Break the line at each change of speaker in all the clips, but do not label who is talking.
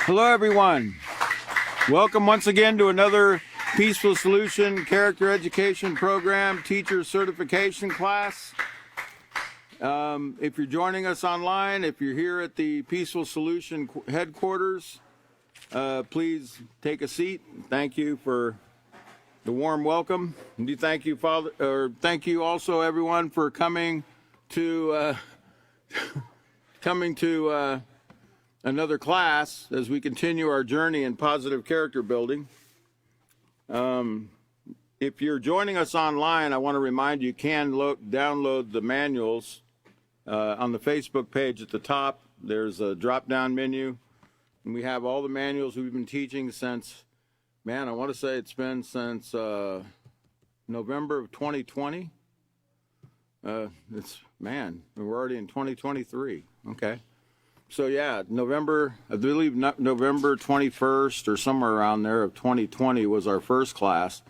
Hello, everyone. Welcome once again to another Peaceful Solution Character Education Program Teacher Certification class. If you're joining us online, if you're here at the Peaceful Solution headquarters, please take a seat. Thank you for the warm welcome. And thank you, Father, or thank you also, everyone, for coming to another class as we continue our journey in positive character building. If you're joining us online, I want to remind you can download the manuals on the Facebook page at the top. There's a drop-down menu, and we have all the manuals we've been teaching since, I want to say it's been since November of 2020. We're already in 2023. Okay. So yeah, November 21st or somewhere around there of 2020 was our first class.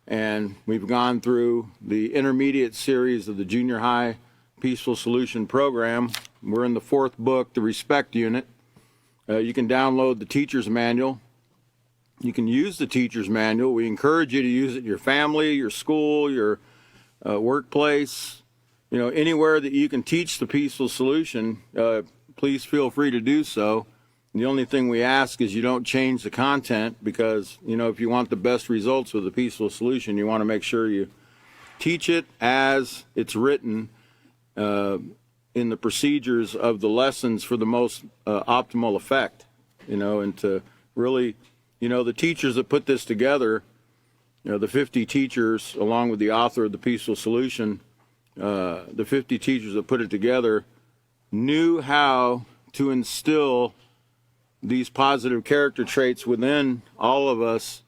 And we've gone through the intermediate series of the junior high Peaceful Solution program. We're in the fourth book, the Respect Unit. You can download the teacher's manual. You can use the teacher's manual. We encourage you to use it in your family, your school, your workplace, anywhere that you can teach the Peaceful Solution. Please feel free to do so. The only thing we ask is you don't change the content because, if you want the best results with the Peaceful Solution, you want to make sure you teach it as it's written in the procedures of the lessons for the most optimal effect, and to really, the teachers that put this together, the 50 teachers, along with the author of the Peaceful Solution, the 50 teachers that put it together knew how to instill these positive character traits within all of us,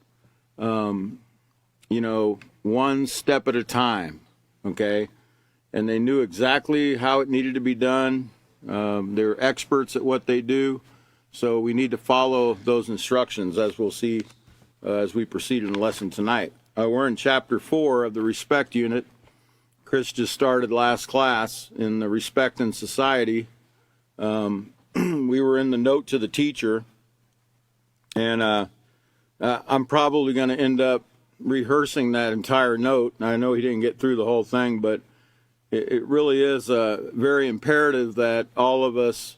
one step at a time, okay? And they knew exactly how it needed to be done. They're experts at what they do, so we need to follow those instructions, as we'll see as we proceed in the lesson tonight. We're in Chapter 4 of the Respect Unit. Chris just started last class in the Respect in Society. We were in the note to the teacher, and I'm probably going to end up rehearsing that entire note. I know he didn't get through the whole thing, but it really is very imperative that all of us,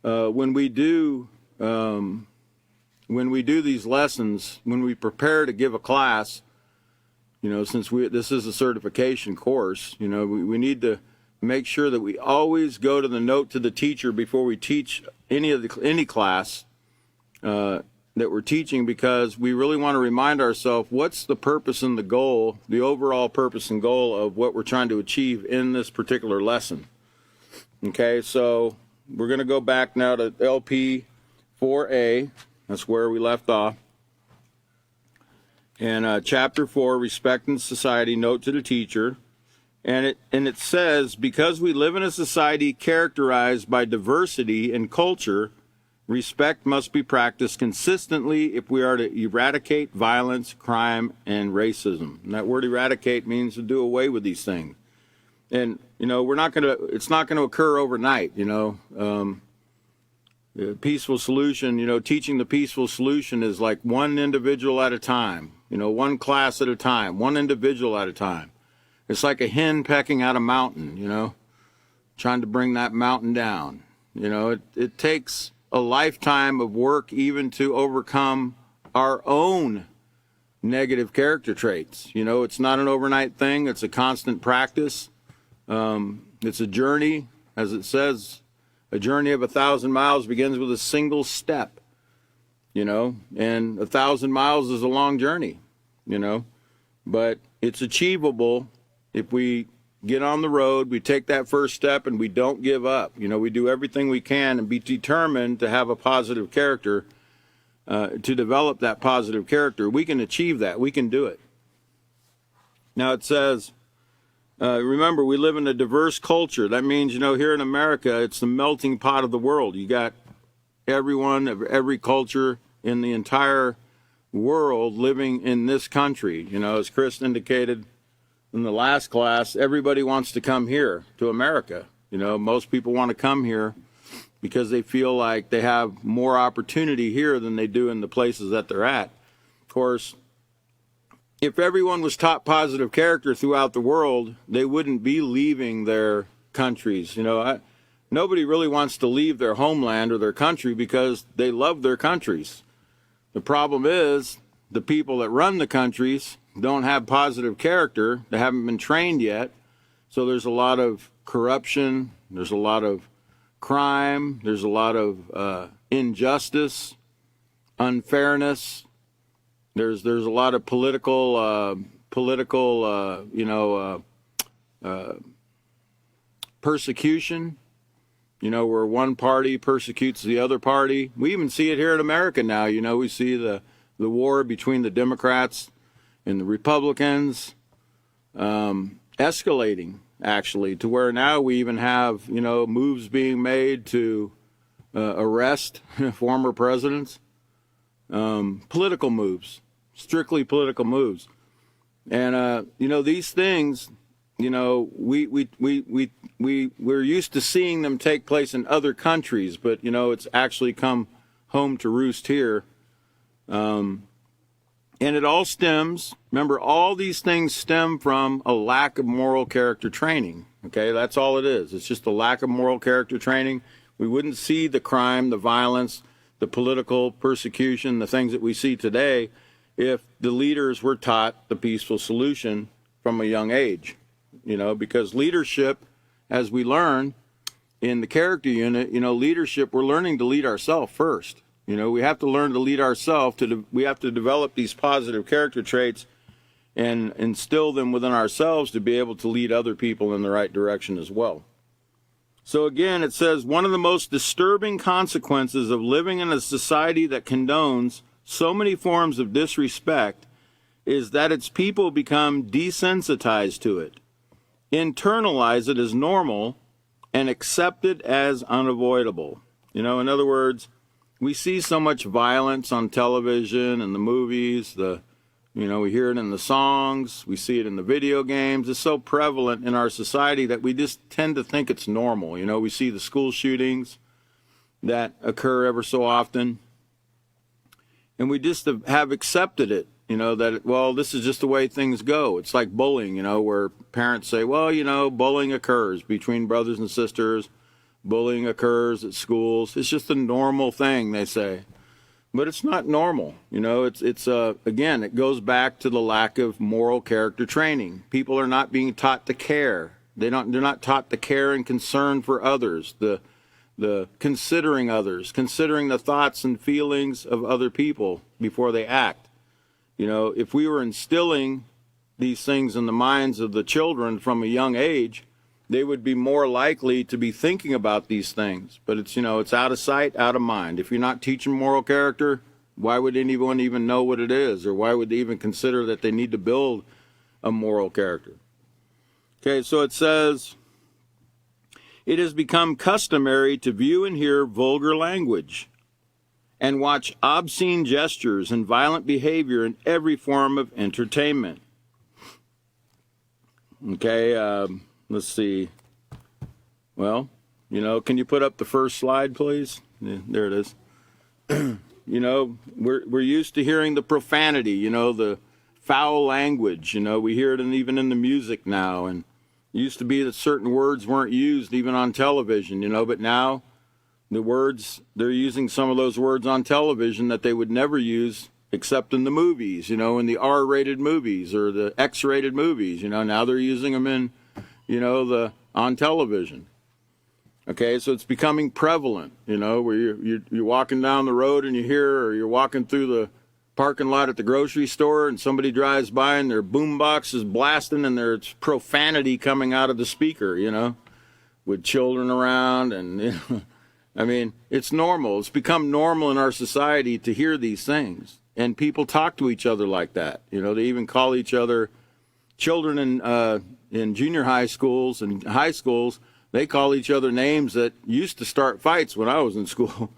when we do these lessons, when we prepare to give a class, since this is a certification course, we need to make sure that we always go to the note to the teacher before we teach any class that we're teaching, because we really want to remind ourselves what's the purpose and the goal, the overall purpose and goal of what we're trying to achieve in this particular lesson. Okay, so we're going to go back now to LP 4A. That's where we left off. And Chapter 4, Respect in Society, Note to the Teacher. And it says, because we live in a society characterized by diversity and culture, respect must be practiced consistently if we are to eradicate violence, crime, and racism. And that word eradicate means to do away with these things. And, it's not going to occur overnight, The Peaceful Solution, teaching the Peaceful Solution is like one individual at a time, one class at a time, one individual at a time. It's like a hen pecking at a mountain, trying to bring that mountain down. It takes a lifetime of work even to overcome our own negative character traits. It's not an overnight thing. It's a constant practice. It's a journey, as it says. A journey of 1,000 miles begins with a single step, and 1,000 miles is a long journey, but it's achievable if we get on the road, we take that first step, and we don't give up. We do everything we can and be determined to have a positive character, to develop that positive character. We can achieve that. We can do it. Now it says, remember, we live in a diverse culture. That means, here in America, it's the melting pot of the world. You got everyone of every culture in the entire world living in this country. As Chris indicated in the last class, everybody wants to come here to America. Most people want to come here because they feel like they have more opportunity here than they do in the places that they're at. Of course, if everyone was taught positive character throughout the world, they wouldn't be leaving their countries. Nobody really wants to leave their homeland or their country because they love their countries. The problem is the people that run the countries don't have positive character. They haven't been trained yet. So there's a lot of corruption. There's a lot of crime. There's a lot of injustice, unfairness. There's a lot of political persecution. Where one party persecutes the other party. We even see it here in America now. We see the war between the Democrats and the Republicans escalating, actually, to where now we even have, moves being made to arrest former presidents. Political moves, strictly political moves. And, these things, we're used to seeing them take place in other countries, but, it's actually come home to roost here. And it all stems, remember, all these things stem from a lack of moral character training. Okay, that's all it is. It's just a lack of moral character training. We wouldn't see the crime, the violence, the political persecution, the things that we see today, if the leaders were taught the peaceful solution from a young age. Because leadership, as we learn in the character unit, leadership, we're learning to lead ourselves first. We have to learn to lead ourselves. We have to develop these positive character traits and instill them within ourselves to be able to lead other people in the right direction as well. So again, it says, one of the most disturbing consequences of living in a society that condones so many forms of disrespect is that its people become desensitized to it, internalize it as normal, and accept it as unavoidable. In other words, we see so much violence on television and the movies, we hear it in the songs, we see it in the video games. It's so prevalent in our society that we just tend to think it's normal. We see the school shootings that occur ever so often, and we just have accepted it, that, this is just the way things go. It's like bullying, where parents say, bullying occurs between brothers and sisters. Bullying occurs at schools. It's just a normal thing, they say. But it's not normal. Again, it goes back to the lack of moral character training. People are not being taught to care. They're not taught to care and concern for others, the considering others, considering the thoughts and feelings of other people before they act. If we were instilling these things in the minds of the children from a young age, they would be more likely to be thinking about these things. But it's out of sight, out of mind. If you're not teaching moral character, why would anyone even know what it is? Or why would they even consider that they need to build a moral character? Okay, so it says, it has become customary to view and hear vulgar language and watch obscene gestures and violent behavior in every form of entertainment. Okay, let's see. Well, can you put up the first slide, please? Yeah, there it is. We're used to hearing the profanity, the foul language. We hear it even in the music now. And it used to be that certain words weren't used even on television, but now the words, they're using some of those words on television that they would never use except in the movies, in the R-rated movies or the X-rated movies. Now they're using them in, on television. Okay, so it's becoming prevalent, where you're walking down the road and you hear, or you're walking through the parking lot at the grocery store and somebody drives by and their boombox is blasting and there's profanity coming out of the speaker, with children around and, it's normal. It's become normal in our society to hear these things. And people talk to each other like that. They even call each other, children in junior high schools and high schools, they call each other names that used to start fights when I was in school.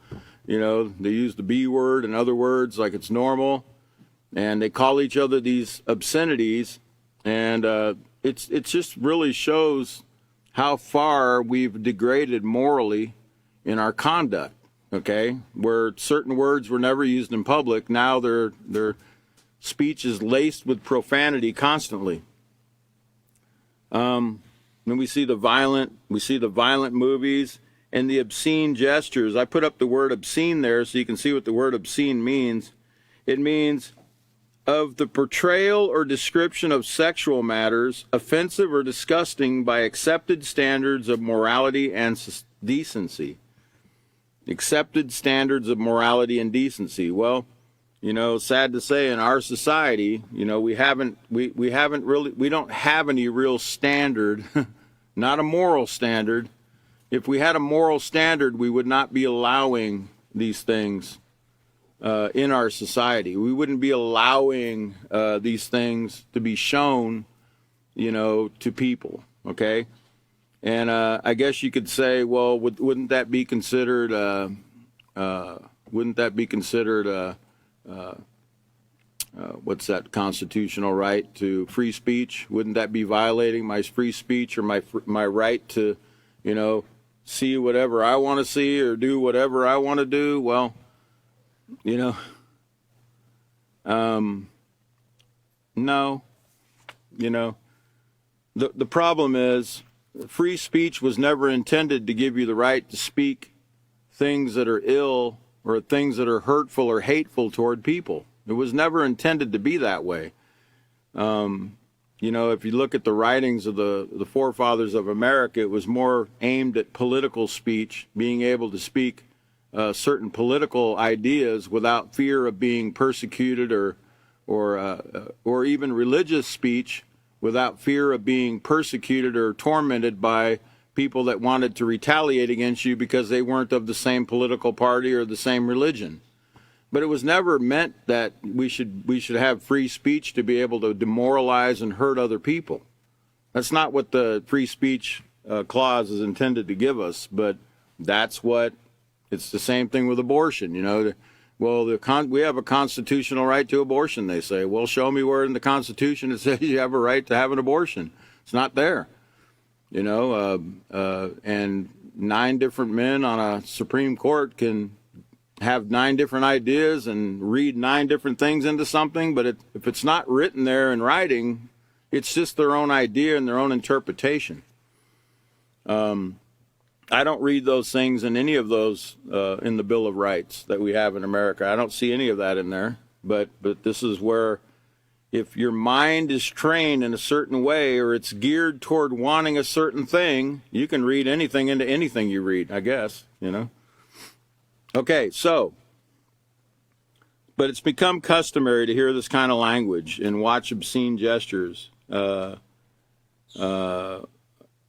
They use the B word and other words like it's normal. And they call each other these obscenities. And it just really shows how far we've degraded morally in our conduct, okay? Where certain words were never used in public, now their speech is laced with profanity constantly. Then we see the violent movies and the obscene gestures. I put up the word obscene there so you can see what the word obscene means. It means of the portrayal or description of sexual matters offensive or disgusting by accepted standards of morality and decency. Accepted standards of morality and decency. Well, sad to say, in our society, we don't have any real standard, not a moral standard. If we had a moral standard, we would not be allowing these things in our society. We wouldn't be allowing these things to be shown, to people, okay? And I guess you could say, well, wouldn't that be considered, what's that, constitutional right to free speech? Wouldn't that be violating my free speech or my right to, see whatever I want to see or do whatever I want to do? Well, no. The problem is free speech was never intended to give you the right to speak things that are ill or things that are hurtful or hateful toward people. It was never intended to be that way. If you look at the writings of the forefathers of America, it was more aimed at political speech, being able to speak certain political ideas without fear of being persecuted or even religious speech without fear of being persecuted or tormented by people that wanted to retaliate against you because they weren't of the same political party or the same religion. But it was never meant that we should have free speech to be able to demoralize and hurt other people. That's not what the free speech clause is intended to give us, but that's what, it's the same thing with abortion, Well, we have a constitutional right to abortion, they say. Well, show me where in the Constitution it says you have a right to have an abortion. It's not there. And 9 different men on a Supreme Court can have 9 different ideas and read 9 different things into something, but if it's not written there in writing, it's just their own idea and their own interpretation. I don't read those things in any of those in the Bill of Rights that we have in America. I don't see any of that in there, but this is where if your mind is trained in a certain way or it's geared toward wanting a certain thing, you can read anything into anything you read, I guess, Okay, but it's become customary to hear this kind of language and watch obscene gestures.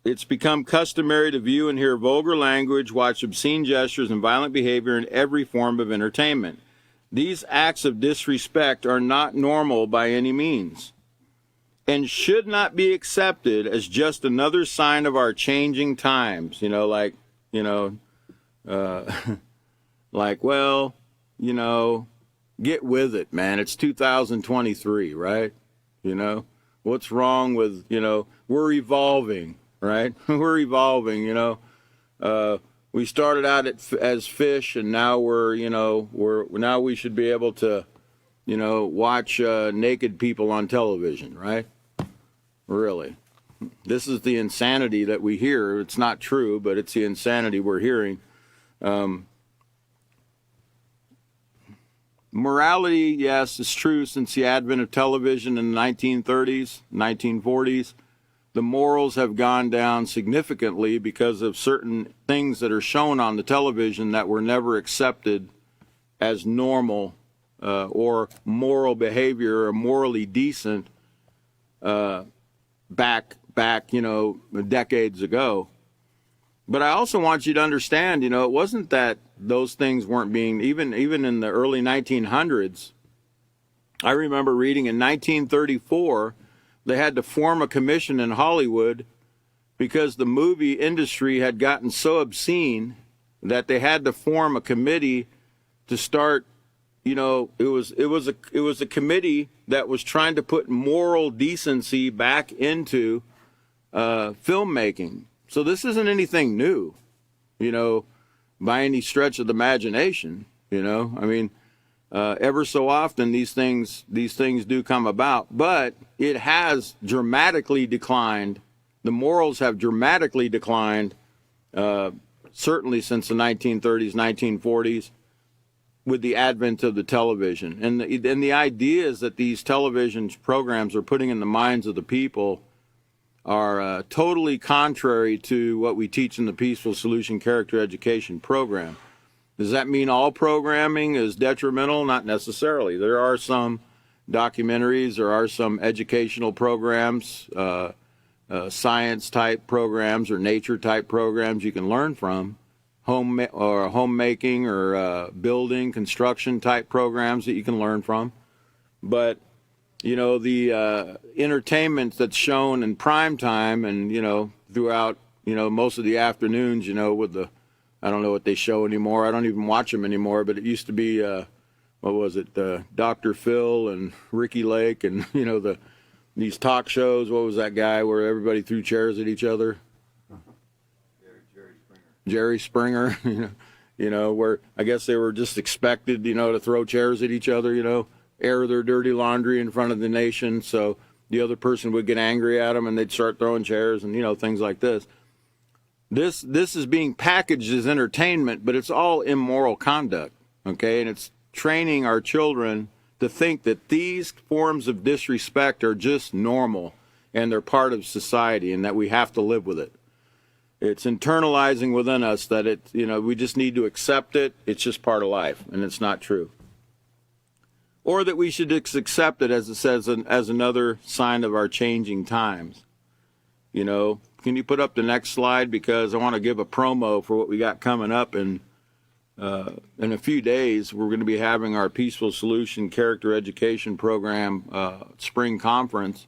It's become customary to view and hear vulgar language, watch obscene gestures, and violent behavior in every form of entertainment. These acts of disrespect are not normal by any means and should not be accepted as just another sign of our changing times. Get with it, man. It's 2023, right? What's wrong with, we're evolving, right? We're evolving, we started out as fish, and now now we should be able to, watch naked people on television, right? Really. This is the insanity that we hear. It's not true, but it's the insanity we're hearing. Morality, yes, is true since the advent of television in the 1930s, 1940s. The morals have gone down significantly because of certain things that are shown on the television that were never accepted as normal or moral behavior or morally decent back decades ago. But I also want you to understand, it wasn't that those things weren't being, even in the early 1900s. I remember reading in 1934, they had to form a commission in Hollywood because the movie industry had gotten so obscene that they had to form a committee to start, it was a committee that was trying to put moral decency back into filmmaking. So this isn't anything new. by any stretch of the imagination. You know, I mean, ever so often these things do come about, but it has dramatically declined. The morals have dramatically declined, certainly since the 1930s, 1940s, with the advent of the television. And the ideas that these television programs are putting in the minds of the people are totally contrary to what we teach in the Peaceful Solution Character Education program. Does that mean all programming is detrimental? Not necessarily. There are some documentaries, there are some educational programs, science-type programs or nature-type programs you can learn from, homemaking or building, construction-type programs that you can learn from. But, you know, the entertainment that's shown in prime time and, you know, throughout, you know, most of the afternoons, you know, with the, I don't know what they show anymore. I don't even watch them anymore, but it used to be, what was it, Dr. Phil and Ricky Lake and, you know, these talk shows. What was that guy where everybody threw chairs at each other? Jerry Springer, you know, where I guess they were just expected, you know, to throw chairs at each other, you know, air their dirty laundry in front of the nation. So the other person would get angry at them and they'd start throwing chairs and, you know, things like this. This is being packaged as entertainment, but it's all immoral conduct, okay? And it's training our children to think that these forms of disrespect are just normal and they're part of society and that we have to live with it. It's internalizing within us that it, you know, we just need to accept it. It's just part of life, and it's not true. Or that we should accept it, as it says, as another sign of our changing times. You know, can you put up the next slide? Because I want to give a promo for what we got coming up. In a few days, we're going to be having our Peaceful Solution Character Education Program Spring Conference,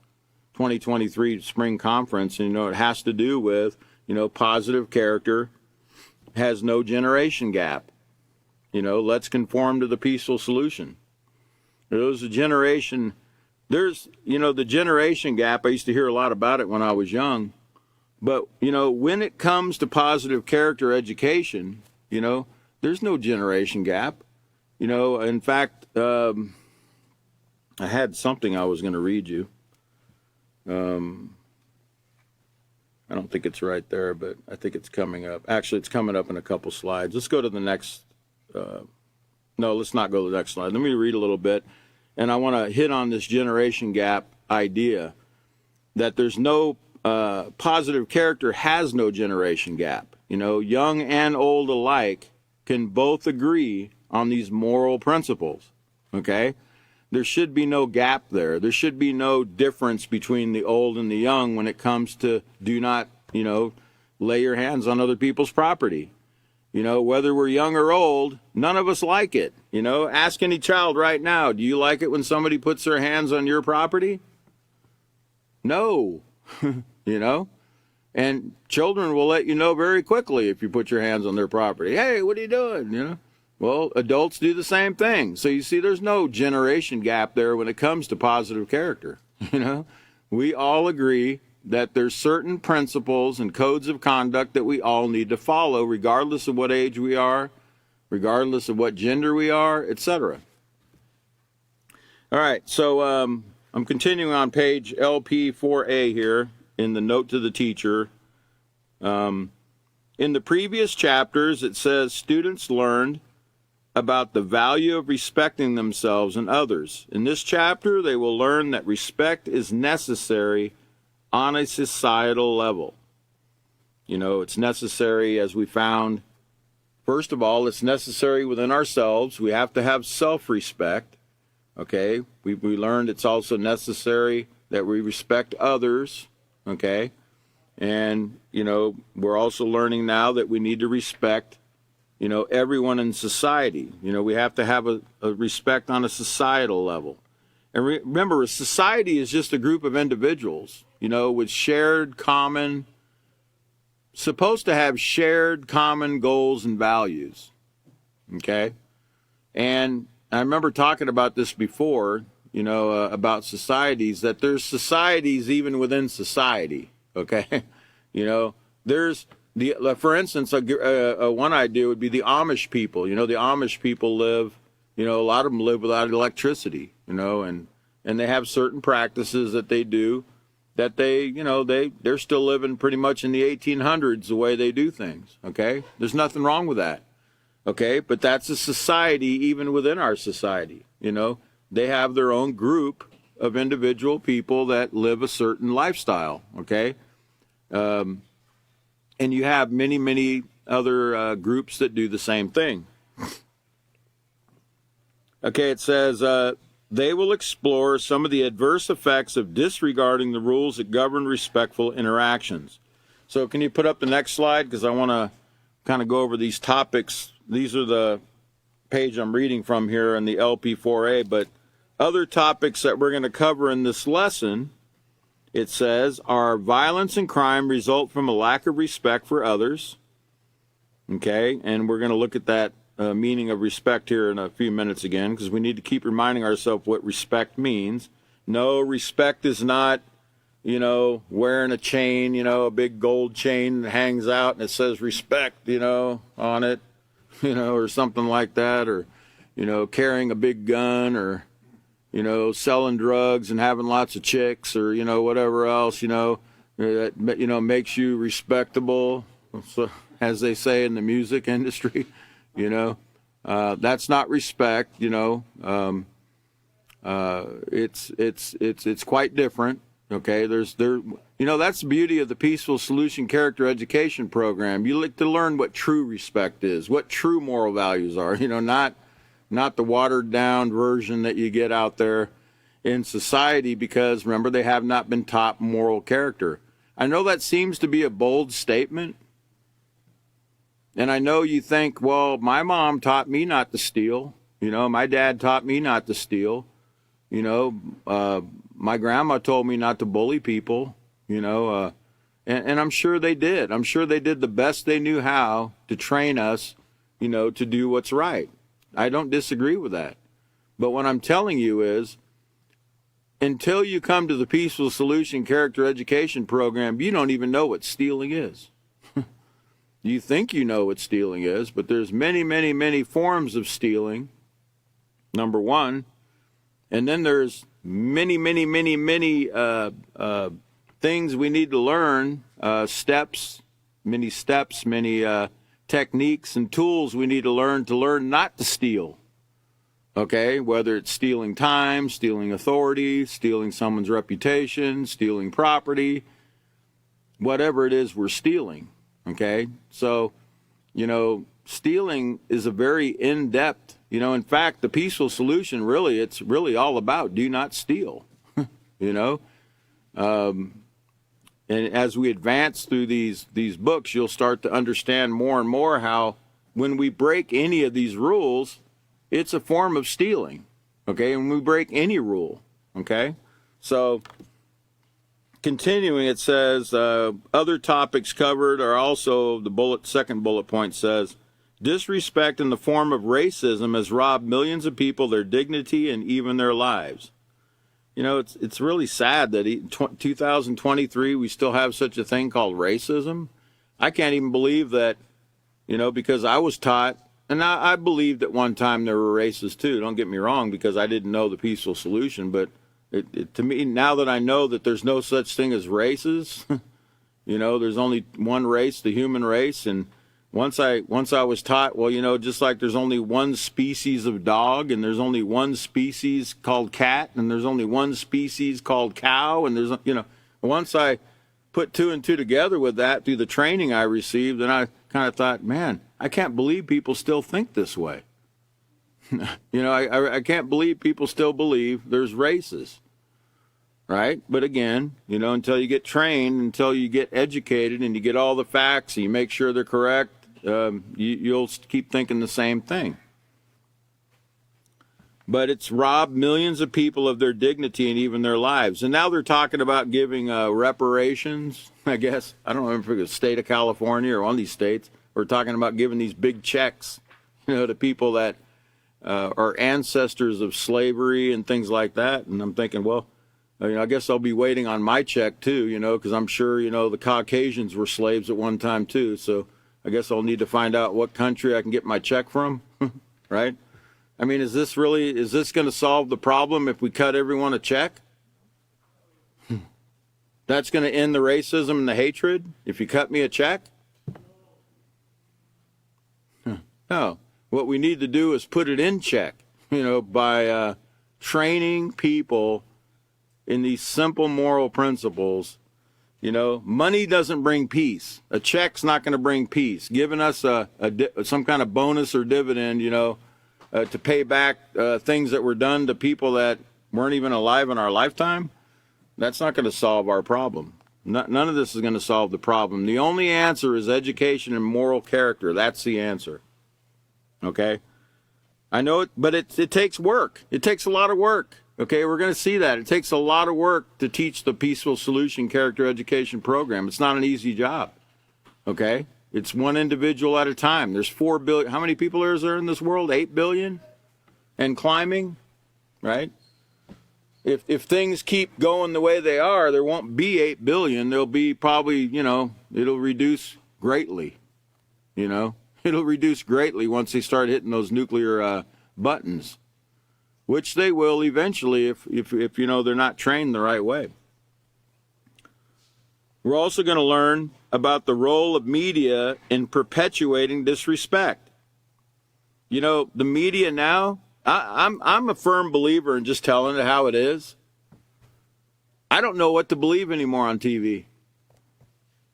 2023 Spring Conference. And, you know, it has to do with, you know, positive character has no generation gap. You know, let's conform to the peaceful solution. There's a generation, you know, the generation gap, I used to hear a lot about it when I was young. But, you know, when it comes to positive character education, you know, there's no generation gap. You know, in fact, I had something I was going to read you. I don't think it's right there, but I think it's coming up. Actually, it's coming up in a couple slides. Let's go to the next. No, let's not go to the next slide. Let me read a little bit. And I want to hit on this generation gap idea that there's no positive character has no generation gap. You know, young and old alike can both agree on these moral principles. Okay? There should be no gap there. There should be no difference between the old and the young when it comes to do not, you know, lay your hands on other people's property. You know, whether we're young or old, none of us like it. You know, ask any child right now, do you like it when somebody puts their hands on your property? No. You know? And children will let you know very quickly if you put your hands on their property. Hey, what are you doing? You know? Well, adults do the same thing. So you see, there's no generation gap there when it comes to positive character. You know, we all agree that there's certain principles and codes of conduct that we all need to follow, regardless of what age we are, regardless of what gender we are, etc. All right, so I'm continuing on page LP4A here in the note to the teacher. In the previous chapters, it says students learned about the value of respecting themselves and others. In this chapter, they will learn that respect is necessary on a societal level. You know, it's necessary, as we found. First of all, it's necessary within ourselves. We have to have self-respect. Okay? We learned it's also necessary that we respect others. Okay? And, you know, we're also learning now that we need to respect, you know, everyone in society. You know, we have to have a respect on a societal level. And remember, a society is just a group of individuals, you know, with supposed to have shared common goals and values. Okay? And I remember talking about this before, you know, about societies, that there's societies even within society. Okay? You know, there's For instance, one idea would be the Amish people. The Amish people live, a lot of them live without electricity, and they have certain practices that they do that they're still living pretty much in the 1800s the way they do things. Okay, there's nothing wrong with that. Okay, but that's a society even within our society. They have their own group of individual people that live a certain lifestyle. Okay. And you have many, many other groups that do the same thing. Okay, it says, they will explore some of the adverse effects of disregarding the rules that govern respectful interactions. So can you put up the next slide? Because I want to kind of go over these topics. These are the page I'm reading from here in the LP4A, but other topics that we're going to cover in this lesson, it says, are violence and crime result from a lack of respect for others. Okay, and we're going to look at that meaning of respect here in a few minutes again, because we need to keep reminding ourselves what respect means. No, respect is not, wearing a chain, a big gold chain that hangs out and it says respect, on it, or something like that, or, carrying a big gun, or, selling drugs and having lots of chicks, or, whatever else, that, makes you respectable, so, as they say in the music industry, that's not respect, it's quite different. Okay, that's the beauty of the Peaceful Solution Character Education Program. You like to learn what true respect is, what true moral values are, not the watered down version that you get out there in society, because remember, they have not been taught moral character. I know that seems to be a bold statement. And I know you think, well, my mom taught me not to steal. My dad taught me not to steal. My grandma told me not to bully people, and I'm sure they did. I'm sure they did the best they knew how to train us, to do what's right. I don't disagree with that. But what I'm telling you is, until you come to the Peaceful Solution Character Education Program, you don't even know what stealing is. You think you know what stealing is, but there's many, many, many forms of stealing, number one. And then there's many, many, many, many things we need to learn, many steps, many techniques and tools we need to learn not to steal. Okay, whether it's stealing time, stealing authority, stealing someone's reputation, stealing property, whatever it is we're stealing. Okay, so, stealing is a very in-depth, in fact, the Peaceful Solution, it's really all about do not steal, and as we advance through these books, you'll start to understand more and more how when we break any of these rules, it's a form of stealing, okay, and we break any rule, okay, so continuing, it says, other topics covered are also, second bullet point says, disrespect in the form of racism has robbed millions of people their dignity and even their lives. It's really sad that in 2023 we still have such a thing called racism. I can't even believe that, because I was taught, and I believed at one time there were races too, don't get me wrong, because I didn't know the Peaceful Solution, but to me, now that I know that there's no such thing as races, there's only one race, the human race. And once I was taught, well, just like there's only one species of dog, and there's only one species called cat, and there's only one species called cow, and there's, once I put two and two together with that through the training I received, then I kind of thought, man, I can't believe people still think this way. I can't believe people still believe there's races. Right? But again, until you get trained, until you get educated and you get all the facts and you make sure they're correct, you'll keep thinking the same thing. But it's robbed millions of people of their dignity and even their lives. And now they're talking about giving reparations, I guess. I don't remember if it was the state of California or one of these states. We're talking about giving these big checks, to people that are ancestors of slavery and things like that. And I'm thinking, well, I guess I'll be waiting on my check too, because I'm sure, the Caucasians were slaves at one time too. So I guess I'll need to find out what country I can get my check from, right? I mean, is this going to solve the problem if we cut everyone a check? That's going to end the racism and the hatred if you cut me a check? No. What we need to do is put it in check, by training people in these simple moral principles. Money doesn't bring peace. A check's not going to bring peace. Giving us some kind of bonus or dividend, to pay back things that were done to people that weren't even alive in our lifetime, that's not going to solve our problem. None of this is going to solve the problem. The only answer is education and moral character. That's the answer. Okay? I know it, but it takes work. It takes a lot of work. Okay, we're going to see that. It takes a lot of work to teach the Peaceful Solution Character Education Program. It's not an easy job. Okay? It's one individual at a time. There's 4 billion. How many people are there in this world? 8 billion? And climbing? Right? If things keep going the way they are, there won't be 8 billion. There'll be probably, it'll reduce greatly. It'll reduce greatly once they start hitting those nuclear buttons, which they will eventually if they're not trained the right way. We're also going to learn about the role of media in perpetuating disrespect. The media now, I'm a firm believer in just telling it how it is. I don't know what to believe anymore on TV.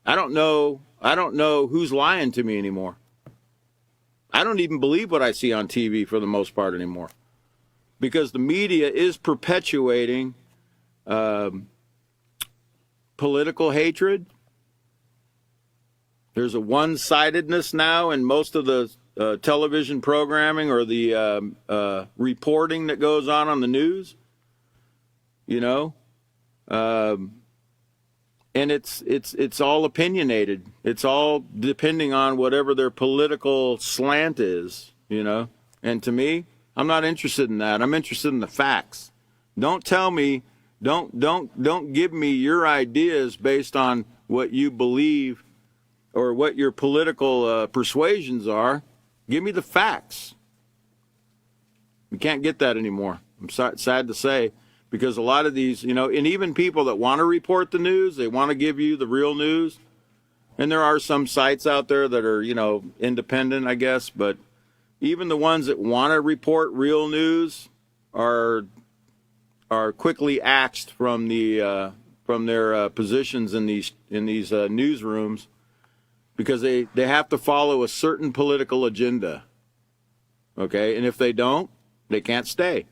I don't know who's lying to me anymore. I don't even believe what I see on TV for the most part anymore, because the media is perpetuating political hatred. There's a one-sidedness now in most of the television programming or the reporting that goes on the news. And it's all opinionated. It's all depending on whatever their political slant is, And to me, I'm not interested in that. I'm interested in the facts. Don't tell me, don't give me your ideas based on what you believe or what your political persuasions are. Give me the facts. We can't get that anymore. I'm sad to say, because a lot of these, and even people that want to report the news, they want to give you the real news. And there are some sites out there that are, independent, I guess, but even the ones that want to report real news are quickly axed from their positions in these newsrooms, because they have to follow a certain political agenda. Okay, and if they don't, they can't stay.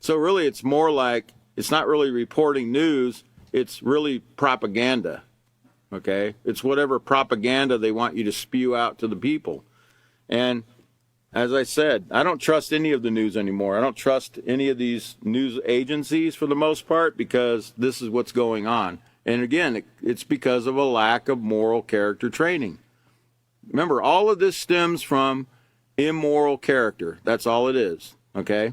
So really, it's more like, it's not really reporting news, it's really propaganda. Okay, it's whatever propaganda they want you to spew out to the people. And as I said, I don't trust any of the news anymore. I don't trust any of these news agencies for the most part, because this is what's going on. And again, it's because of a lack of moral character training. Remember, all of this stems from immoral character. That's all it is, okay?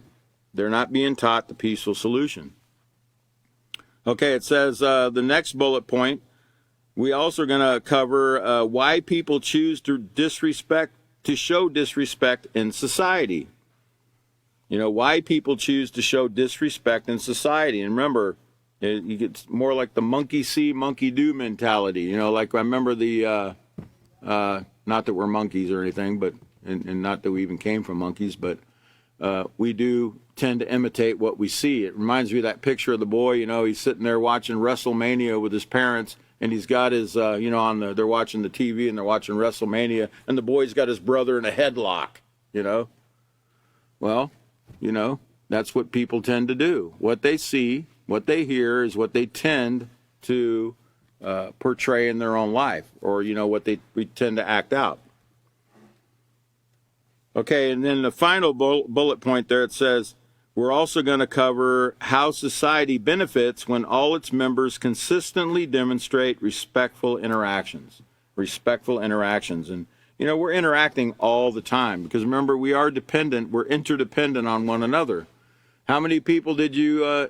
They're not being taught the peaceful solution. Okay, it says the next bullet point, we also are going to cover why people choose to show disrespect in society. Why people choose to show disrespect in society. And remember, you get more like the monkey see, monkey do mentality. Like I remember the, not that we're monkeys or anything, but and not that we even came from monkeys, but we do tend to imitate what we see. It reminds me of that picture of the boy, he's sitting there watching WrestleMania with his parents, and he's got his, they're watching the TV and they're watching WrestleMania, and the boy's got his brother in a headlock, Well, that's what people tend to do. What they see, what they hear is what they tend to portray in their own life, or, what they tend to act out. Okay, and then the final bullet point there, it says, we're also going to cover how society benefits when all its members consistently demonstrate respectful interactions. And, we're interacting all the time, because remember, we are dependent, we're interdependent on one another. How many people did you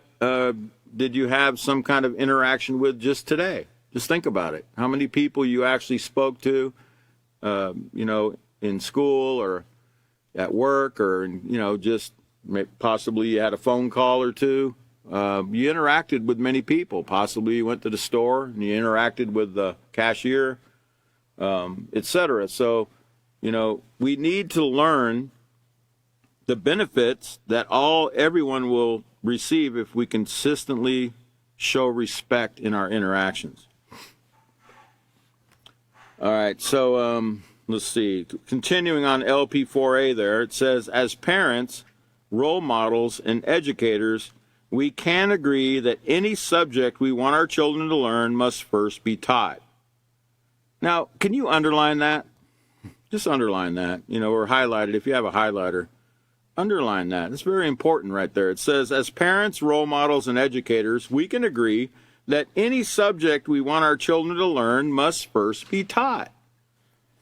did you have some kind of interaction with just today? Just think about it. How many people you actually spoke to, in school or at work, or, just possibly you had a phone call or two. You interacted with many people. Possibly you went to the store and you interacted with the cashier, etc. So, we need to learn the benefits that everyone will receive if we consistently show respect in our interactions. All right, so let's see. Continuing on LP4A there, it says, as parents, role models, and educators, we can agree that any subject we want our children to learn must first be taught. Now, can you underline that? Just underline that, or highlight it if you have a highlighter. Underline that. It's very important right there. It says, as parents, role models, and educators, we can agree that any subject we want our children to learn must first be taught.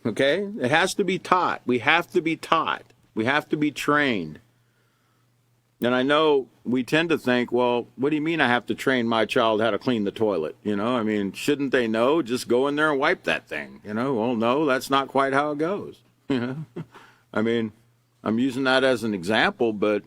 Okay? It has to be taught. We have to be taught. We have to be trained. And I know we tend to think, well, what do you mean I have to train my child how to clean the toilet? Shouldn't they know? Just go in there and wipe that thing. Well, no, that's not quite how it goes. I'm using that as an example, what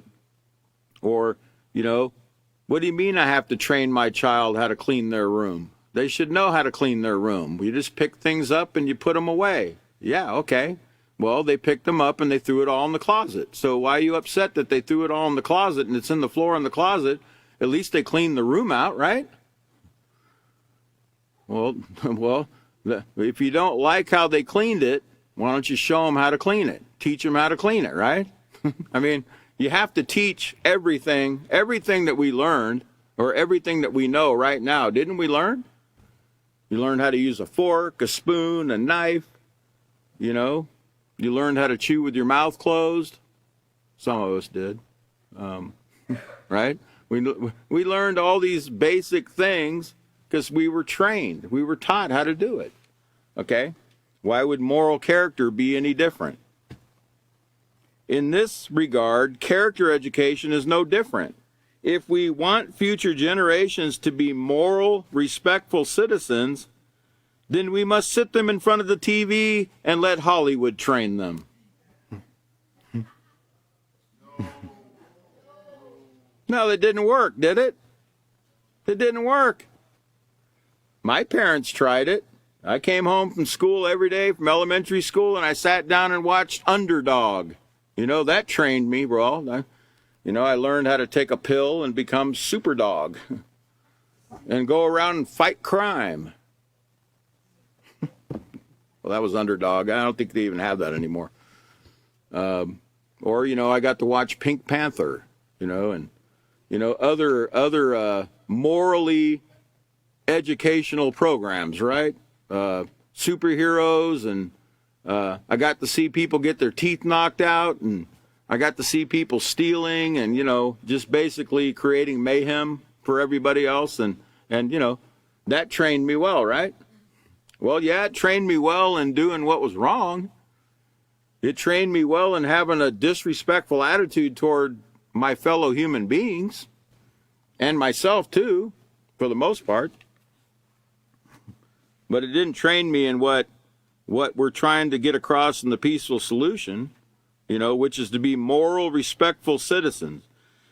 do you mean I have to train my child how to clean their room? They should know how to clean their room. You just pick things up and you put them away. Yeah, okay. Well, they picked them up and they threw it all in the closet. So why are you upset that they threw it all in the closet and it's in the floor in the closet? At least they cleaned the room out, right? Well, if you don't like how they cleaned it, why don't you show them how to clean it? Teach them how to clean it, right? You have to teach everything that we learned, or everything that we know right now. Didn't we learn? You learned how to use a fork, a spoon, a knife. You learned how to chew with your mouth closed. Some of us did, right? We learned all these basic things because we were trained. We were taught how to do it, okay? Why would moral character be any different? In this regard, character education is no different. If we want future generations to be moral, respectful citizens, then we must sit them in front of the TV and let Hollywood train them. No, that didn't work, did it? It didn't work. My parents tried it. I came home from school every day, from elementary school, and I sat down and watched Underdog. That trained me, bro. I learned how to take a pill and become super dog and go around and fight crime. Well, that was Underdog. I don't think they even have that anymore. I got to watch Pink Panther, and other morally educational programs, right? Superheroes, and I got to see people get their teeth knocked out, and I got to see people stealing and, just basically creating mayhem for everybody else. And that trained me well, right? Well, yeah, it trained me well in doing what was wrong. It trained me well in having a disrespectful attitude toward my fellow human beings and myself too, for the most part. But it didn't train me in what we're trying to get across in the peaceful solution, which is to be moral, respectful citizens.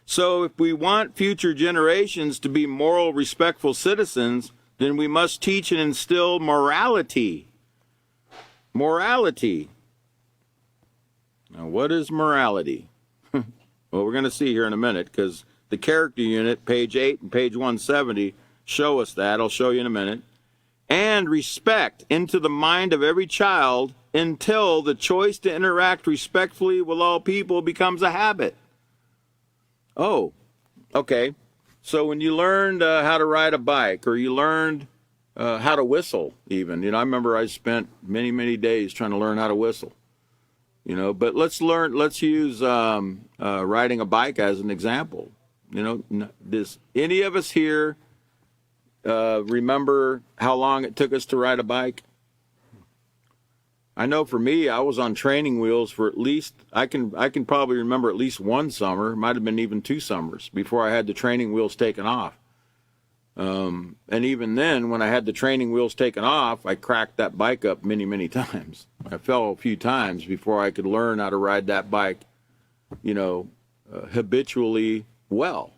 So if we want future generations to be moral, respectful citizens, then we must teach and instill morality. Morality. Now, what is morality? Well, we're going to see here in a minute, because the character unit, page 8 and page 170, show us that. I'll show you in a minute. And respect into the mind of every child until the choice to interact respectfully with all people becomes a habit. Oh, okay. So when you learned how to ride a bike, or you learned how to whistle even, I remember I spent many, many days trying to learn how to whistle, but let's use riding a bike as an example. Does any of us here remember how long it took us to ride a bike? I know for me, I was on training wheels for at least, I can probably remember at least one summer, might have been even 2 summers, before I had the training wheels taken off. And even then, when I had the training wheels taken off, I cracked that bike up many, many times. I fell a few times before I could learn how to ride that bike, habitually well.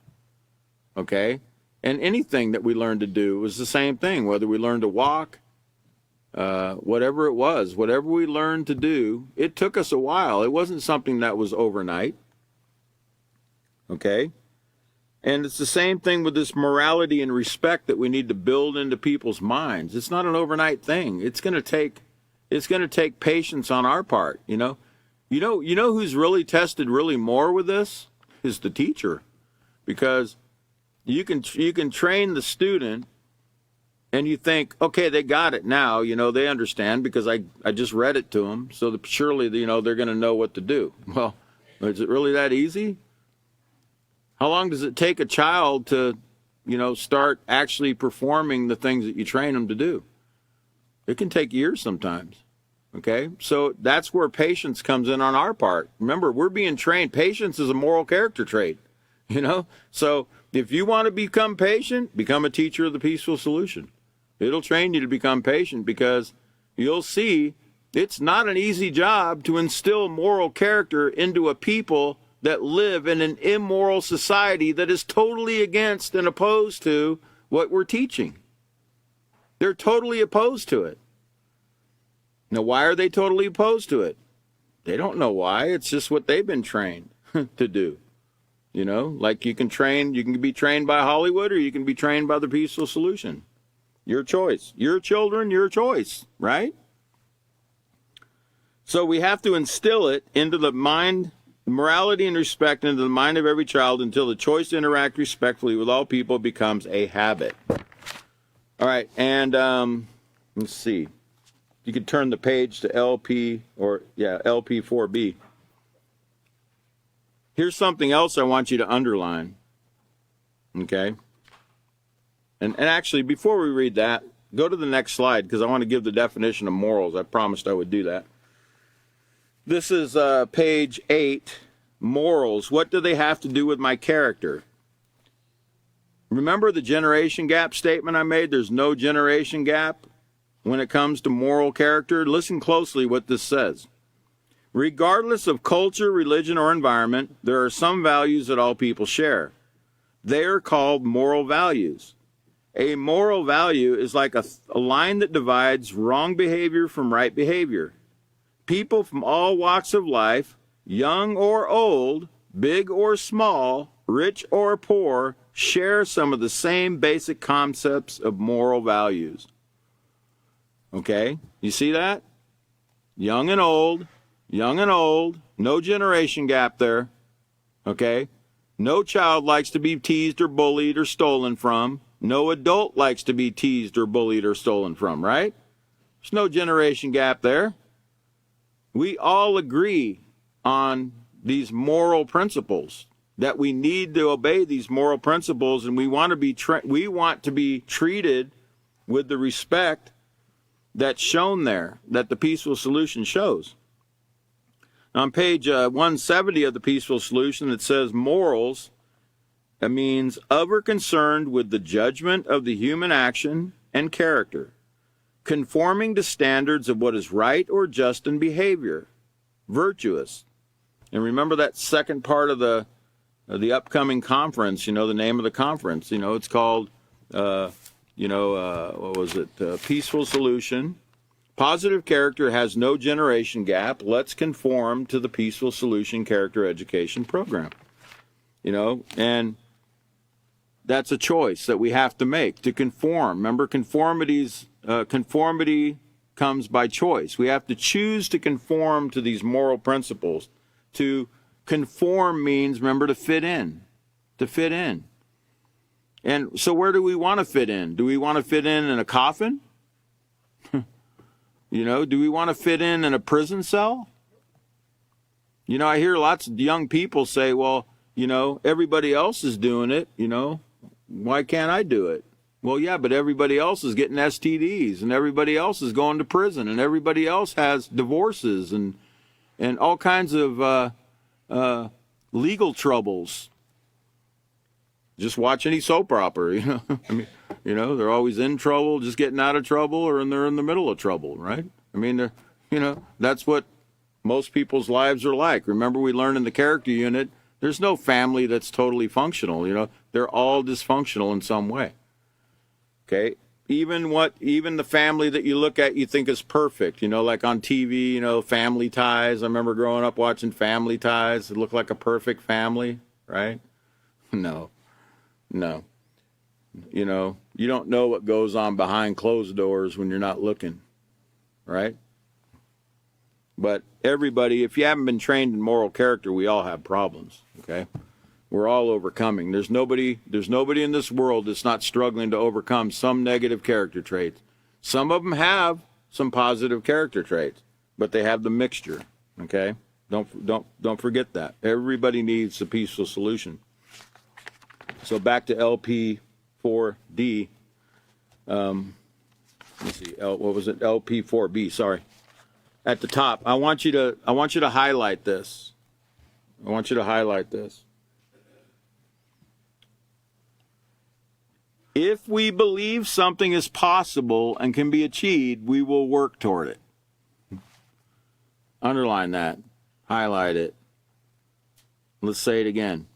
Okay? And anything that we learned to do was the same thing, whether we learned to walk, whatever it was, whatever we learned to do, it took us a while. It wasn't something that was overnight. Okay? And it's the same thing with this morality and respect that we need to build into people's minds. It's not an overnight thing. It's going to take patience on our part, You know who's really tested really more with this is the teacher, because you can train the student and you think, okay, they got it now, they understand because I just read it to them, so surely they're going to know what to do. Well, is it really that easy? How long does it take a child to, start actually performing the things that you train them to do? It can take years sometimes. Okay? So that's where patience comes in on our part. Remember, we're being trained. Patience is a moral character trait, So if you want to become patient, become a teacher of the peaceful solution. It'll train you to become patient, because you'll see it's not an easy job to instill moral character into a people that live in an immoral society that is totally against and opposed to what we're teaching. They're totally opposed to it. Now, why are they totally opposed to it? They don't know why. It's just what they've been trained to do. Like you can be trained by Hollywood, or you can be trained by the peaceful solution. Your choice. Your children, your choice, right? So we have to instill it into the mind, morality and respect into the mind of every child, until the choice to interact respectfully with all people becomes a habit. All right, and let's see. You could turn the page to LP4B. Here's something else I want you to underline. Okay? And actually, before we read that, go to the next slide, because I want to give the definition of morals. I promised I would do that. This is page 8, morals. What do they have to do with my character? Remember the generation gap statement I made? There's no generation gap when it comes to moral character. Listen closely what this says. Regardless of culture, religion, or environment, there are some values that all people share. They are called moral values. A moral value is like a line that divides wrong behavior from right behavior. People from all walks of life, young or old, big or small, rich or poor, share some of the same basic concepts of moral values. Okay? You see that? Young and old, no generation gap there. Okay? No child likes to be teased or bullied or stolen from. No adult likes to be teased or bullied or stolen from, right? There's no generation gap there. We all agree on these moral principles, that we need to obey these moral principles, and we want to be treated with the respect that's shown there, that the peaceful solution shows. On page 170 of the peaceful solution, it says morals. That means of or concerned with the judgment of the human action and character, conforming to standards of what is right or just in behavior, virtuous. And remember that second part of the upcoming conference, the name of the conference, it's called, Peaceful Solution. Positive character has no generation gap. Let's conform to the Peaceful Solution Character Education Program. And that's a choice that we have to make, to conform. Remember, conformity comes by choice. We have to choose to conform to these moral principles. To conform means, remember, to fit in. To fit in. And so where do we want to fit in? Do we want to fit in a coffin? Do we want to fit in a prison cell? I hear lots of young people say, well, everybody else is doing it, why can't I do it? Well, yeah, but everybody else is getting STDs, and everybody else is going to prison, and everybody else has divorces and all kinds of legal troubles. Just watch any soap opera, I mean, You know, they're always in trouble, just getting out of trouble, or they're in the middle of trouble, right? I mean, that's what most people's lives are like. Remember, we learned in the character unit, there's no family that's totally functional. You know, they're all dysfunctional in some way. Okay? Even the family that you look at, you think is perfect. You know, like on TV, you know, Family Ties. I remember growing up watching Family Ties. It looked like a perfect family, right? No. You know, you don't know what goes on behind closed doors when you're not looking, right? But everybody, if you haven't been trained in moral character, we all have problems, okay? We're all overcoming. There's nobody in this world that's not struggling to overcome some negative character traits. Some of them have some positive character traits, but they have the mixture, okay? Don't forget that. Everybody needs a peaceful solution. So back to LP4D. Let me see. What was it? LP4B. Sorry. At the top, I want you to highlight this. I want you to highlight this. If we believe something is possible and can be achieved, we will work toward it. Underline that. Highlight it. Let's say it again.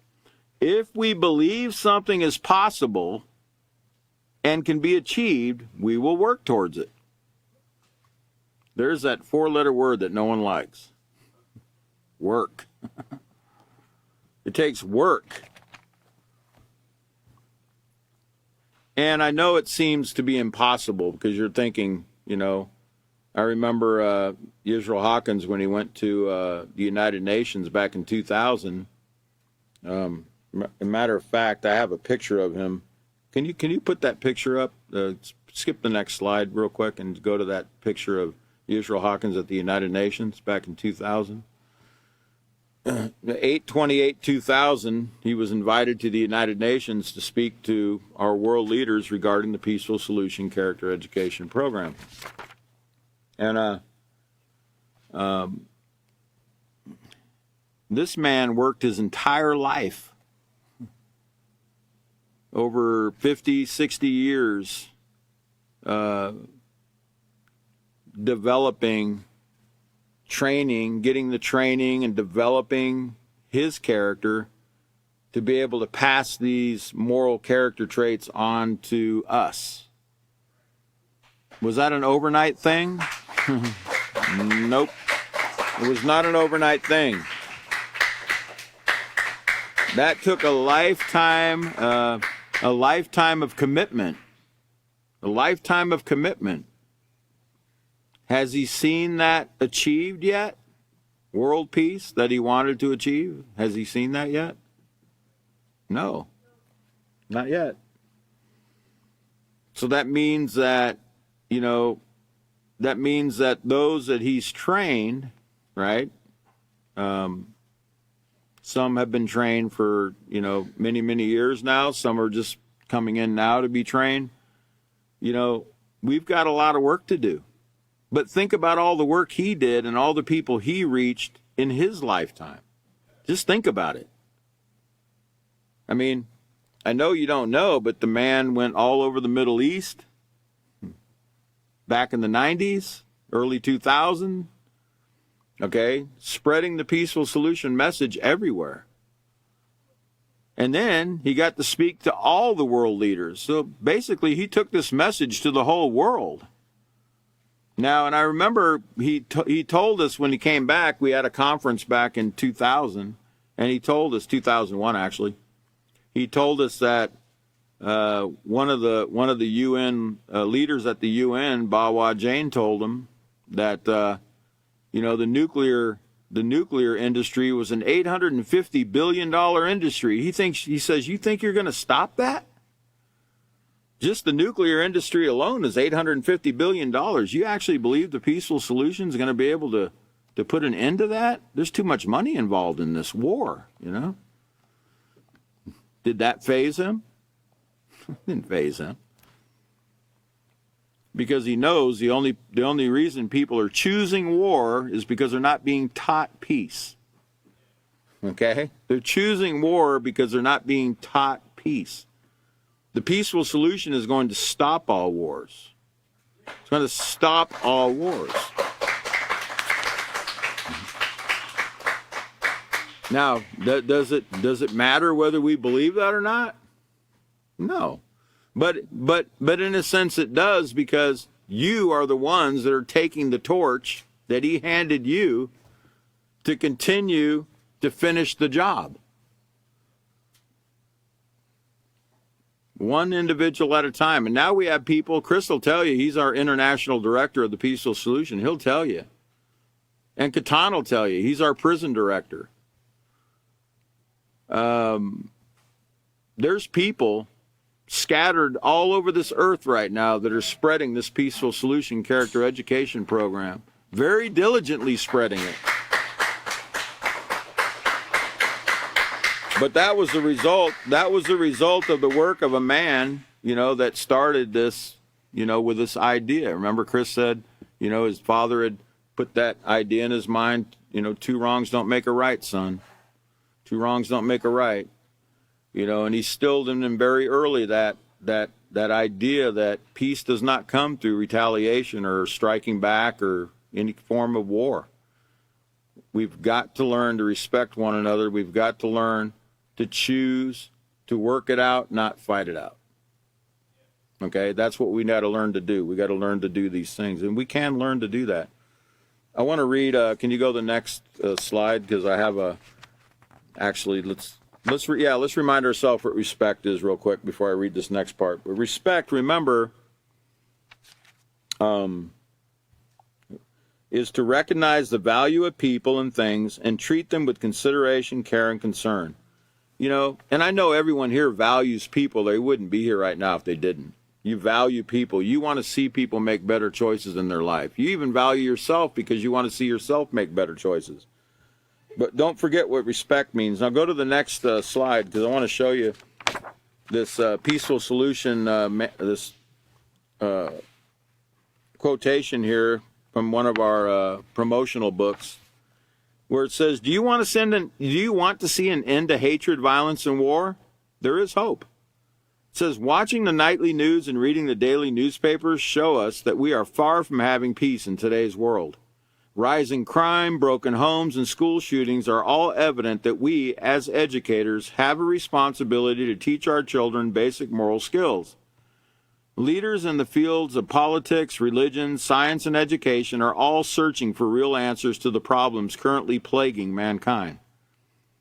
If we believe something is possible and can be achieved, we will work towards it. There's that 4-letter word that no one likes. Work. It takes work. And I know it seems to be impossible because you're thinking, you know, I remember Israel Hawkins when he went to the United Nations back in 2000. A matter of fact, I have a picture of him. Can you put that picture up? Skip the next slide real quick and go to that picture of Israel Hawkins at the United Nations back in 2000. 8/28/2000, he was invited to the United Nations to speak to our world leaders regarding the Peaceful Solution Character Education Program. And this man worked his entire life, over 50, 60 years, developing, training, getting the training and developing his character to be able to pass these moral character traits on to us. Was that an overnight thing? Nope. It was not an overnight thing. That took a lifetime of commitment. A lifetime of commitment. Has he seen that achieved yet? World peace that he wanted to achieve? Has he seen that yet? No, not yet. So that means that, those that he's trained, right? Some have been trained for, many, many years now. Some are just coming in now to be trained. We've got a lot of work to do. But think about all the work he did and all the people he reached in his lifetime. Just think about it. I mean, I know you don't know, but the man went all over the Middle East back in the 90s, early 2000s, okay, spreading the peaceful solution message everywhere. And then he got to speak to all the world leaders. So basically, he took this message to the whole world. Now, and I remember he told us when he came back, we had a conference back in 2000, and he told us, 2001 actually, he told us that one of the UN leaders at the UN, Bawa Jain, told him that the nuclear industry was an $850 billion industry. He says, you think you're going to stop that? Just the nuclear industry alone is $850 billion. You actually believe the peaceful solution is going to be able to put an end to that? There's too much money involved in this war, Did that faze him? Didn't faze him. Because he knows the only reason people are choosing war is because they're not being taught peace. Okay? They're choosing war because they're not being taught peace. The peaceful solution is going to stop all wars. It's going to stop all wars. Now, does it matter whether we believe that or not? No. But in a sense it does, because you are the ones that are taking the torch that he handed you to continue to finish the job. One individual at a time. And now we have people, Chris will tell you, he's our international director of the Peaceful Solution. He'll tell you. And Catan will tell you, he's our prison director. There's people scattered all over this earth right now that are spreading this Peaceful Solution character education program, very diligently spreading it. But that was the result of the work of a man, that started this, with this idea. Remember Chris said, his father had put that idea in his mind, 2 wrongs don't make a right, son. 2 wrongs don't make a right. And he instilled in him very early that idea that peace does not come through retaliation or striking back or any form of war. We've got to learn to respect one another. We've got to learn to choose to work it out, not fight it out. Okay, that's what we got to learn to do. We got to learn to do these things, and we can learn to do that. I want to read. Can you go to the next slide? Because I have a. Actually, let's remind ourselves what respect is real quick before I read this next part. But respect, remember, is to recognize the value of people and things and treat them with consideration, care, and concern. And I know everyone here values people. They wouldn't be here right now if they didn't. You value people. You want to see people make better choices in their life. You even value yourself because you want to see yourself make better choices. But don't forget what respect means. Now go to the next slide, because I want to show you this Peaceful Solution, this quotation here from one of our promotional books, where it says, do you want to see an end to hatred, violence, and war? There is hope. It says, watching the nightly news and reading the daily newspapers show us that we are far from having peace in today's world. Rising crime, broken homes, and school shootings are all evident that we, as educators, have a responsibility to teach our children basic moral skills. Leaders in the fields of politics, religion, science, and education are all searching for real answers to the problems currently plaguing mankind.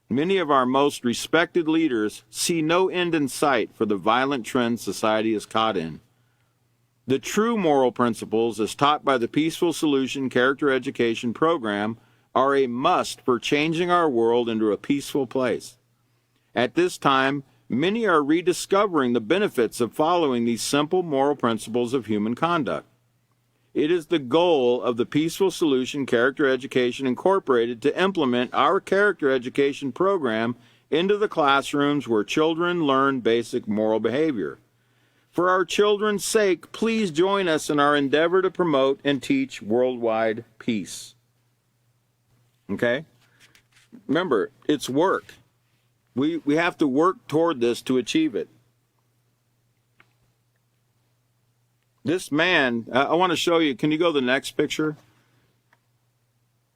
Many of our most respected leaders see no end in sight for the violent trends society is caught in. The true moral principles, as taught by the Peaceful Solution Character Education Program, are a must for changing our world into a peaceful place. At this time, many are rediscovering the benefits of following these simple moral principles of human conduct. It is the goal of the Peaceful Solution Character Education Incorporated to implement our character education program into the classrooms where children learn basic moral behavior. For our children's sake, please join us in our endeavor to promote and teach worldwide peace. Okay? Remember, it's work. We have to work toward this to achieve it. This man, I want to show you, can you go to the next picture?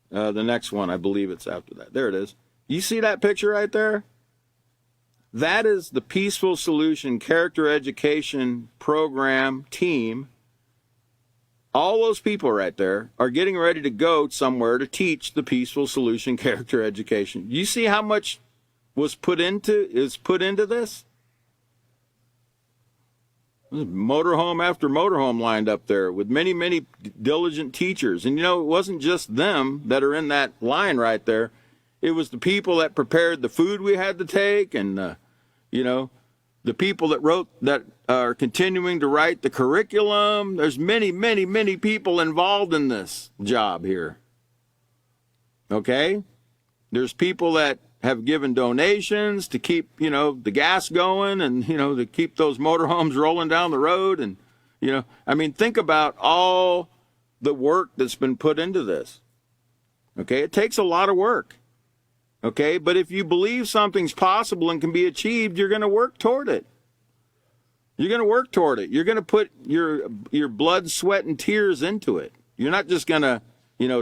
The next one, I believe it's after that. There it is. You see that picture right there? That is the Peaceful Solution Character Education Program team. All those people right there are getting ready to go somewhere to teach the Peaceful Solution Character Education. You see how much is put into this? Motorhome after motorhome lined up there with many, many diligent teachers. And it wasn't just them that are in that line right there. It was the people that prepared the food we had to take, and the people that are continuing to write the curriculum. There's many, many, many people involved in this job here. Okay? There's people that have given donations to keep, the gas going and, to keep those motorhomes rolling down the road. And, think about all the work that's been put into this. Okay? It takes a lot of work. Okay? But if you believe something's possible and can be achieved, you're going to work toward it. You're going to work toward it. You're going to put your blood, sweat, and tears into it. You're not just going to,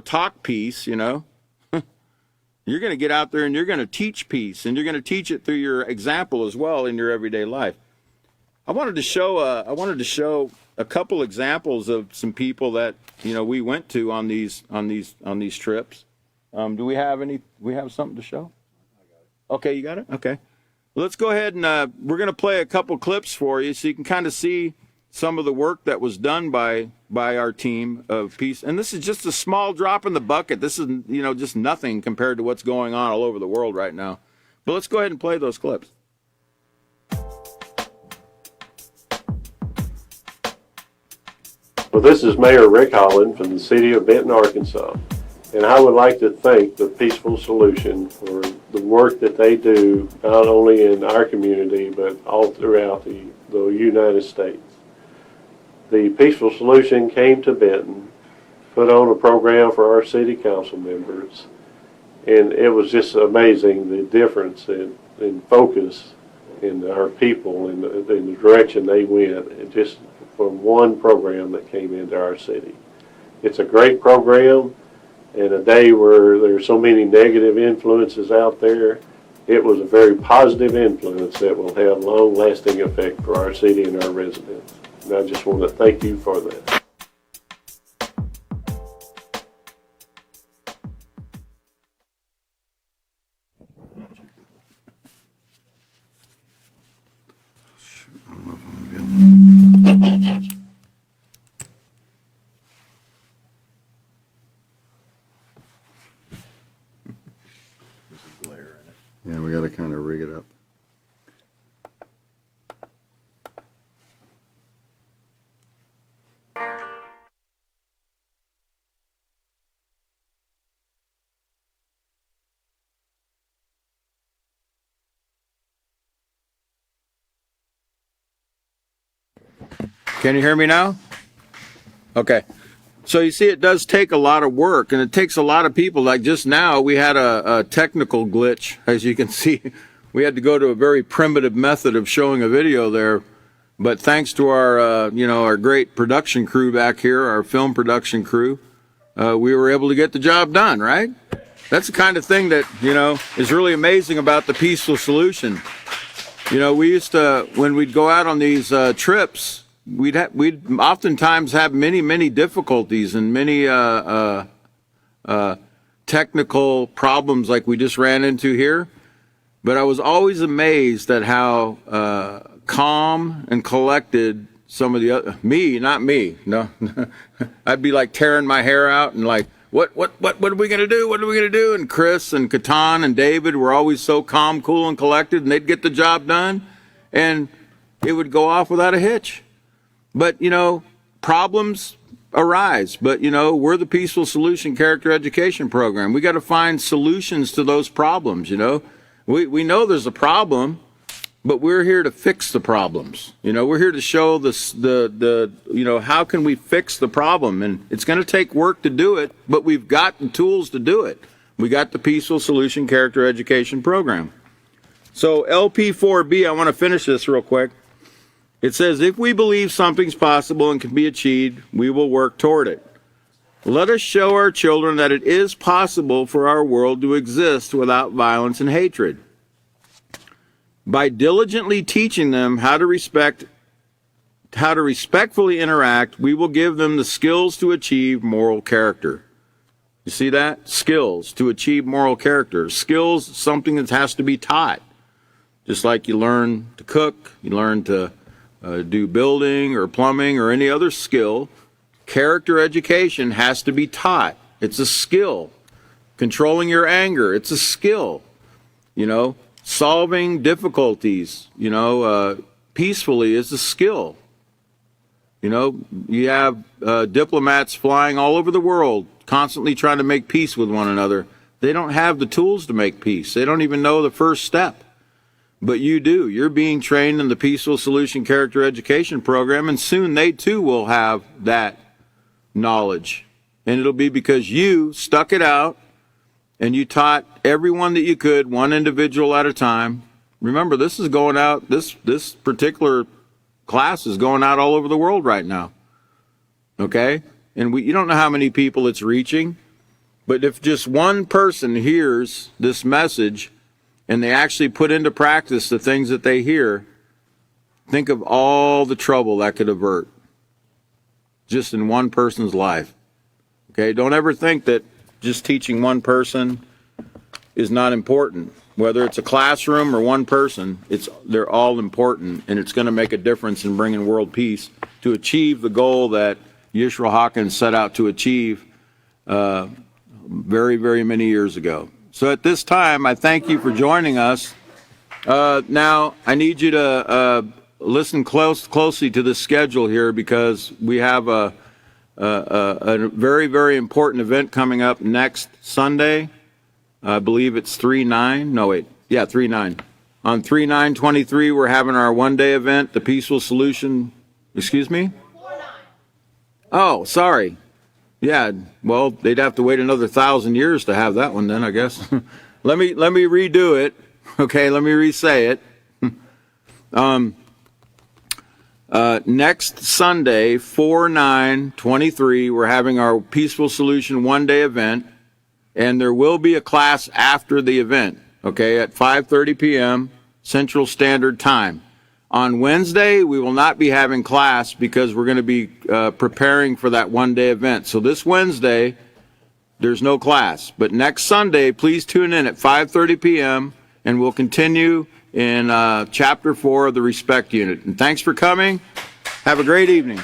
talk peace, You're going to get out there and you're going to teach peace, and you're going to teach it through your example as well in your everyday life. I wanted to show a couple examples of some people that, we went to on these trips. Do we have something to show? Okay, you got it? Okay. Let's go ahead and we're going to play a couple clips for you so you can kind of see some of the work that was done by our team of peace. And this is just a small drop in the bucket. This is, just nothing compared to what's going on all over the world right now. But let's go ahead and play those clips.
Well, this is Mayor Rick Holland from the city of Benton, Arkansas. And I would like to thank the Peaceful Solution for the work that they do, not only in our community, but all throughout the United States. The Peaceful Solution came to Benton, put on a program for our city council members, and it was just amazing the difference in focus in our people and in the direction they went, and just from one program that came into our city. It's a great program. In a day where there's so many negative influences out there, it was a very positive influence that will have long-lasting effect for our city and our residents. And I just want to thank you for that.
Yeah, we got to kind of rig it up. Can you hear me now? Okay. So you see, it does take a lot of work, and it takes a lot of people. Like just now, we had a technical glitch. As you can see, we had to go to a very primitive method of showing a video there. But thanks to our, our great production crew back here, our film production crew, we were able to get the job done, right? That's the kind of thing that, is really amazing about the Peaceful Solution. We used to, when we'd go out on these trips, we'd oftentimes have many difficulties and many technical problems like we just ran into here. But I was always amazed at how calm and collected some of the other, not me, no. I'd be like tearing my hair out and like, what are we going to do? What are we going to do? And Chris and Catan and David were always so calm, cool, and collected, and they'd get the job done, and it would go off without a hitch. But, problems arise. But, we're the Peaceful Solution Character Education Program. We got to find solutions to those problems, We know there's a problem, but we're here to fix the problems. We're here to show how can we fix the problem? And it's going to take work to do it, but we've got the tools to do it. We got the Peaceful Solution Character Education Program. So LP4B, I want to finish this real quick. It says, if we believe something's possible and can be achieved, we will work toward it. Let us show our children that it is possible for our world to exist without violence and hatred. By diligently teaching them how to respectfully interact, we will give them the skills to achieve moral character. You see that? Skills to achieve moral character. Skills, something that has to be taught. Just like you learn to cook, you learn to do building or plumbing or any other skill, character education has to be taught. It's a skill. Controlling your anger, it's a skill. Solving difficulties, peacefully is a skill. You have diplomats flying all over the world, constantly trying to make peace with one another. They don't have the tools to make peace. They don't even know the first step. But you do. You're being trained in the Peaceful Solution Character Education Program, and soon they too will have that knowledge. And it'll be because you stuck it out and you taught everyone that you could, one individual at a time. Remember, this is going out, this particular classes going out all over the world right now. Okay? And you don't know how many people it's reaching, but if just one person hears this message and they actually put into practice the things that they hear, think of all the trouble that could avert just in one person's life. Okay? Don't ever think that just teaching one person is not important. Whether it's a classroom or one person, they're all important, and it's going to make a difference in bringing world peace to achieve the goal that Yisrael Hawkins set out to achieve very, very many years ago. So at this time, I thank you for joining us. Now, I need you to listen closely to the schedule here, because we have a very, very important event coming up next Sunday. I believe it's 3/9. No, wait. Yeah, 3/9. On 3/9/23, we're having our one-day event, the Peaceful Solution. Excuse me?
4/9.
Oh, sorry. Yeah, well, they'd have to wait another 1,000 years to have that one then, I guess. Let me redo it. Okay, let me re-say it. Next Sunday, 4/9/23, we're having our Peaceful Solution one-day event. And there will be a class after the event, okay, at 5:30 p.m. Central Standard Time. On Wednesday, we will not be having class because we're going to be preparing for that one-day event. So this Wednesday, there's no class. But next Sunday, please tune in at 5:30 p.m. and we'll continue in Chapter 4 of the Respect Unit. And thanks for coming. Have a great evening.